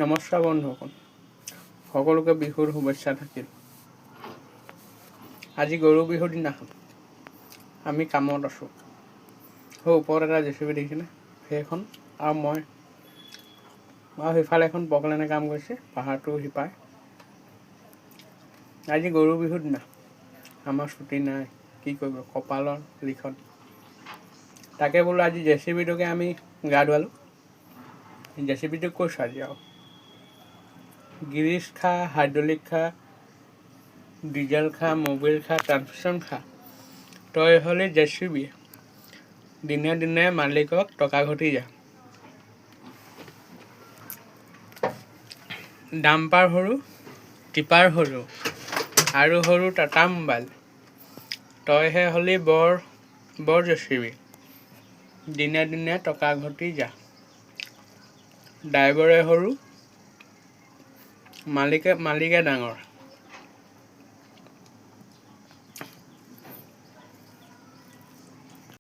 নমস্কাৰ বন্ধুসকল, সকলোকে বিহুৰ শুভেচ্ছা থাকিল। আজি গৰু বিহুৰ দিনাখন আমি কামত আছোঁ। ওপৰত এটা জেচিবি দেখিছেনে, সেইখন আৰু মই আৰু সিফালে এখন পকলেনে কাম কৰিছে, পাহাৰটো সিপাৰে। আজি গৰু বিহুৰ দিনা আমাৰ ছুটি নাই, কি কৰিব, কপালৰ লিখন। তাকে বোলো আজি জেচিবিটোকে আমি গা ধুৱালোঁ। জেচিবিটোক কৈছোঁ আজি আৰু গিৰিজ খা, হাইড্ৰলিক খা, ডিজেল খা, মবিল খা, ট্ৰান্সমিশ্যন খা, তই হ'লি জেচিবি। দিনে দিনে মালিকক টকা ঘটি যা। ডাম্পাৰ সৰু, টিপাৰ সৰু আৰু সৰু টাটা মোবাইল, তইহে হ'লি বৰ জেচিবি। দিনে দিনে টকা ঘটি যা। ড্ৰাইভৰে সৰু, মালিকে ডাঙৰ।